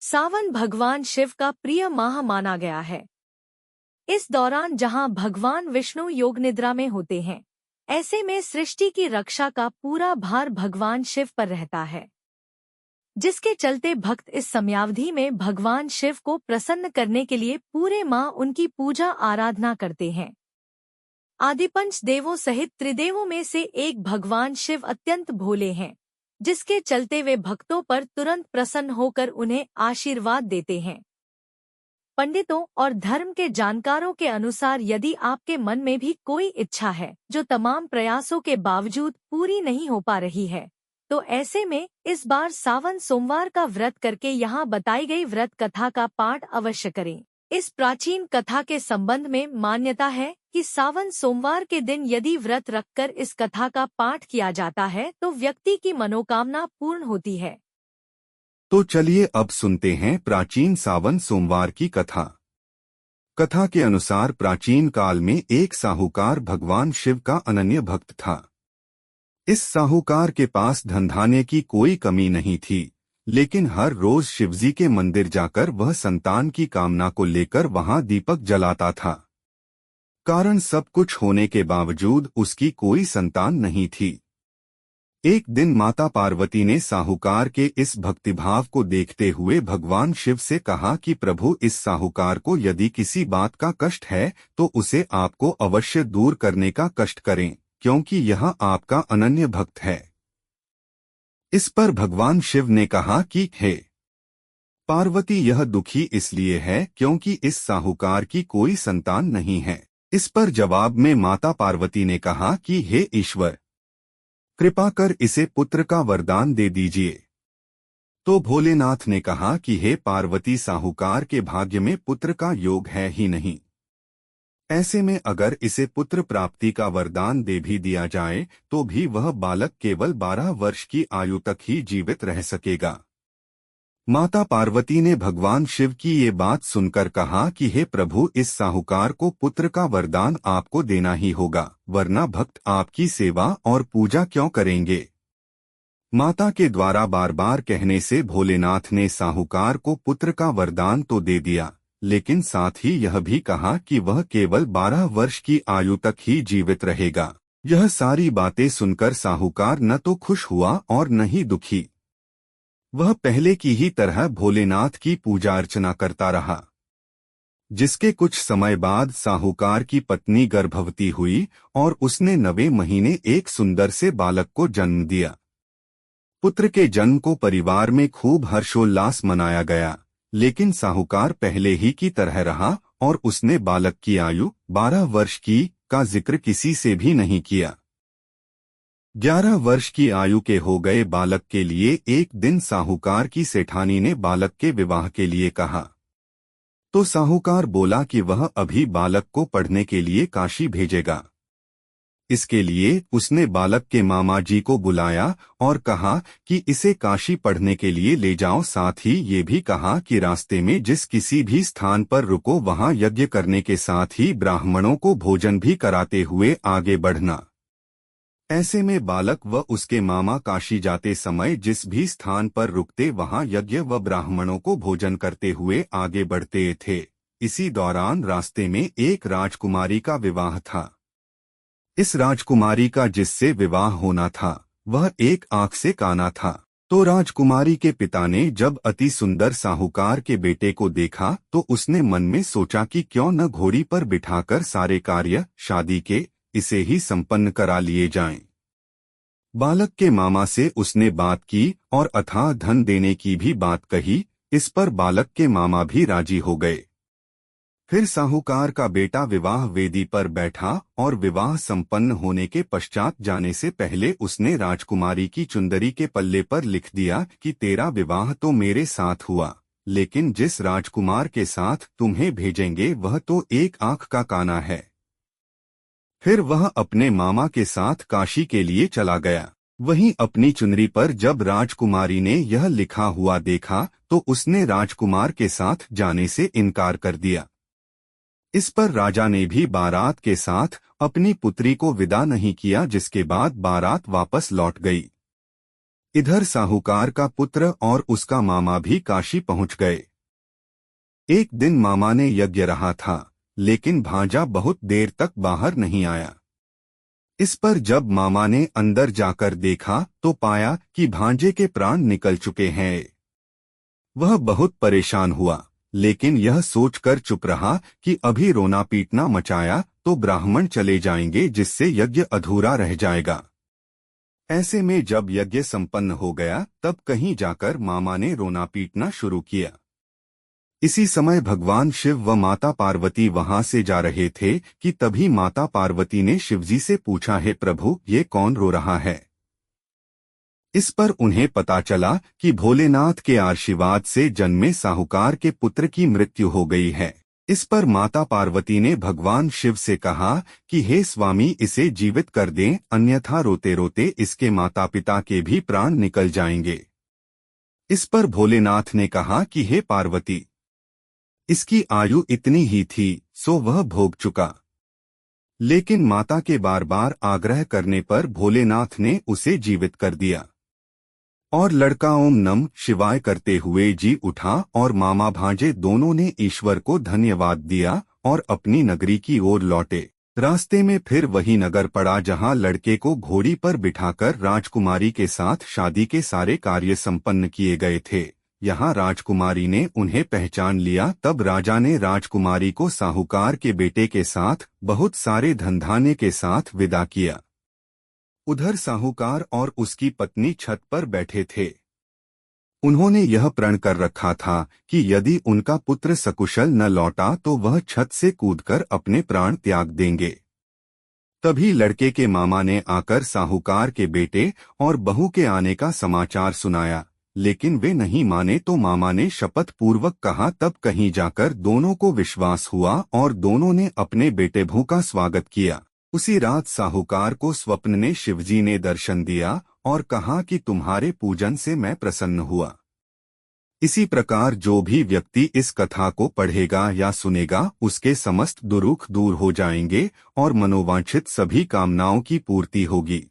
सावन भगवान शिव का प्रिय माह माना गया है। इस दौरान जहां भगवान विष्णु योग निद्रा में होते हैं, ऐसे में सृष्टि की रक्षा का पूरा भार भगवान शिव पर रहता है, जिसके चलते भक्त इस समयावधि में भगवान शिव को प्रसन्न करने के लिए पूरे माह उनकी पूजा आराधना करते हैं। आदिपंच देवों सहित त्रिदेवों में से एक भगवान शिव अत्यंत भोले हैं, जिसके चलते वे भक्तों पर तुरंत प्रसन्न होकर उन्हें आशीर्वाद देते हैं। पंडितों और धर्म के जानकारों के अनुसार यदि आपके मन में भी कोई इच्छा है जो तमाम प्रयासों के बावजूद पूरी नहीं हो पा रही है, तो ऐसे में इस बार सावन सोमवार का व्रत करके यहाँ बताई गई व्रत कथा का पाठ अवश्य करें। इस प्राचीन कथा के संबंध में मान्यता है कि सावन सोमवार के दिन यदि व्रत रखकर इस कथा का पाठ किया जाता है तो व्यक्ति की मनोकामना पूर्ण होती है। तो चलिए अब सुनते हैं प्राचीन सावन सोमवार की कथा। कथा के अनुसार प्राचीन काल में एक साहूकार भगवान शिव का अनन्य भक्त था। इस साहूकार के पास धनधान्य की कोई कमी नहीं थी, लेकिन हर रोज शिवजी के मंदिर जाकर वह संतान की कामना को लेकर वहां दीपक जलाता था। कारण सब कुछ होने के बावजूद उसकी कोई संतान नहीं थी। एक दिन माता पार्वती ने साहूकार के इस भक्तिभाव को देखते हुए भगवान शिव से कहा कि प्रभु, इस साहूकार को यदि किसी बात का कष्ट है तो उसे आपको अवश्य दूर करने का कष्ट करें, क्योंकि यह आपका अनन्य भक्त है। इस पर भगवान शिव ने कहा कि हे पार्वती, यह दुखी इसलिए है क्योंकि इस साहूकार की कोई संतान नहीं है। इस पर जवाब में माता पार्वती ने कहा कि हे ईश्वर, कृपा कर इसे पुत्र का वरदान दे दीजिए। तो भोलेनाथ ने कहा कि हे पार्वती, साहूकार के भाग्य में पुत्र का योग है ही नहीं। ऐसे में अगर इसे पुत्र प्राप्ति का वरदान दे भी दिया जाए तो भी वह बालक केवल 12 वर्ष की आयु तक ही जीवित रह सकेगा। माता पार्वती ने भगवान शिव की ये बात सुनकर कहा कि हे प्रभु, इस साहूकार को पुत्र का वरदान आपको देना ही होगा, वरना भक्त आपकी सेवा और पूजा क्यों करेंगे। माता के द्वारा बार बार कहने से भोलेनाथ ने साहूकार को पुत्र का वरदान तो दे दिया, लेकिन साथ ही यह भी कहा कि वह केवल 12 वर्ष की आयु तक ही जीवित रहेगा। यह सारी बातें सुनकर साहूकार न तो खुश हुआ और न ही दुखी। वह पहले की ही तरह भोलेनाथ की पूजा अर्चना करता रहा। जिसके कुछ समय बाद साहूकार की पत्नी गर्भवती हुई और उसने 9वें महीने एक सुंदर से बालक को जन्म दिया। पुत्र के जन्म को परिवार में खूब हर्षोल्लास मनाया गया, लेकिन साहूकार पहले ही की तरह रहा और उसने बालक की आयु 12 वर्ष की का जिक्र किसी से भी नहीं किया। 11 वर्ष की आयु के हो गए बालक के लिए एक दिन साहूकार की सेठानी ने बालक के विवाह के लिए कहा। तो साहूकार बोला कि वह अभी बालक को पढ़ने के लिए काशी भेजेगा। इसके लिए उसने बालक के मामा जी को बुलाया और कहा कि इसे काशी पढ़ने के लिए ले जाओ। साथ ही ये भी कहा कि रास्ते में जिस किसी भी स्थान पर रुको वहां यज्ञ करने के साथ ही ब्राह्मणों को भोजन भी कराते हुए आगे बढ़ना। ऐसे में बालक व उसके मामा काशी जाते समय जिस भी स्थान पर रुकते वहां यज्ञ व ब्राह्मणों को भोजन करते हुए आगे बढ़ते थे। इसी दौरान रास्ते में एक राजकुमारी का विवाह था। इस राजकुमारी का जिससे विवाह होना था वह एक आंख से काना था। तो राजकुमारी के पिता ने जब अति सुंदर साहूकार के बेटे को देखा तो उसने मन में सोचा कि क्यों न घोड़ी पर बिठाकर सारे कार्य शादी के इसे ही संपन्न करा लिए जाएं। बालक के मामा से उसने बात की और अथाह धन देने की भी बात कही। इस पर बालक के मामा भी राजी हो गए। फिर साहूकार का बेटा विवाह वेदी पर बैठा और विवाह संपन्न होने के पश्चात जाने से पहले उसने राजकुमारी की चुंदरी के पल्ले पर लिख दिया कि तेरा विवाह तो मेरे साथ हुआ, लेकिन जिस राजकुमार के साथ तुम्हें भेजेंगे वह तो एक आंख का काना है। फिर वह अपने मामा के साथ काशी के लिए चला गया। वहीं अपनी चुनरी पर जब राजकुमारी ने यह लिखा हुआ देखा तो उसने राजकुमार के साथ जाने से इनकार कर दिया। इस पर राजा ने भी बारात के साथ अपनी पुत्री को विदा नहीं किया, जिसके बाद बारात वापस लौट गई। इधर साहूकार का पुत्र और उसका मामा भी काशी पहुंच गए। एक दिन मामा ने यज्ञ रहा था, लेकिन भांजा बहुत देर तक बाहर नहीं आया। इस पर जब मामा ने अंदर जाकर देखा तो पाया कि भांजे के प्राण निकल चुके हैं। वह बहुत परेशान हुआ, लेकिन यह सोचकर चुप रहा कि अभी रोना पीटना मचाया तो ब्राह्मण चले जाएंगे, जिससे यज्ञ अधूरा रह जाएगा। ऐसे में जब यज्ञ संपन्न हो गया तब कहीं जाकर मामा ने रोना पीटना शुरू किया। इसी समय भगवान शिव व माता पार्वती वहां से जा रहे थे कि तभी माता पार्वती ने शिवजी से पूछा, हे प्रभु, ये कौन रो रहा है? इस पर उन्हें पता चला कि भोलेनाथ के आशीर्वाद से जन्मे साहूकार के पुत्र की मृत्यु हो गई है। इस पर माता पार्वती ने भगवान शिव से कहा कि हे स्वामी, इसे जीवित कर दें, अन्यथा रोते रोते इसके माता पिता के भी प्राण निकल जाएंगे। इस पर भोलेनाथ ने कहा कि हे पार्वती, इसकी आयु इतनी ही थी, सो वह भोग चुका। लेकिन माता के बार बार आग्रह करने पर भोलेनाथ ने उसे जीवित कर दिया। और लड़का ओम नमः शिवाय करते हुए जी उठा और मामा भांजे दोनों ने ईश्वर को धन्यवाद दिया और अपनी नगरी की ओर लौटे। रास्ते में फिर वही नगर पड़ा जहां लड़के को घोड़ी पर बिठाकर राजकुमारी के साथ शादी के सारे कार्य संपन्न किए गए थे। यहाँ राजकुमारी ने उन्हें पहचान लिया। तब राजा ने राजकुमारी को साहूकार के बेटे के साथ बहुत सारे धनधान्य के साथ विदा किया। उधर साहूकार और उसकी पत्नी छत पर बैठे थे। उन्होंने यह प्रण कर रखा था कि यदि उनका पुत्र सकुशल न लौटा तो वह छत से कूदकर अपने प्राण त्याग देंगे। तभी लड़के के मामा ने आकर साहूकार के बेटे और बहू के आने का समाचार सुनाया, लेकिन वे नहीं माने तो मामा ने शपथ पूर्वक कहा। तब कहीं जाकर दोनों को विश्वास हुआ और दोनों ने अपने बेटे बहू का स्वागत किया। उसी रात साहूकार को स्वप्न में शिवजी ने दर्शन दिया और कहा कि तुम्हारे पूजन से मैं प्रसन्न हुआ। इसी प्रकार जो भी व्यक्ति इस कथा को पढ़ेगा या सुनेगा उसके समस्त दुरुख दूर हो जाएंगे और मनोवांछित सभी कामनाओं की पूर्ति होगी।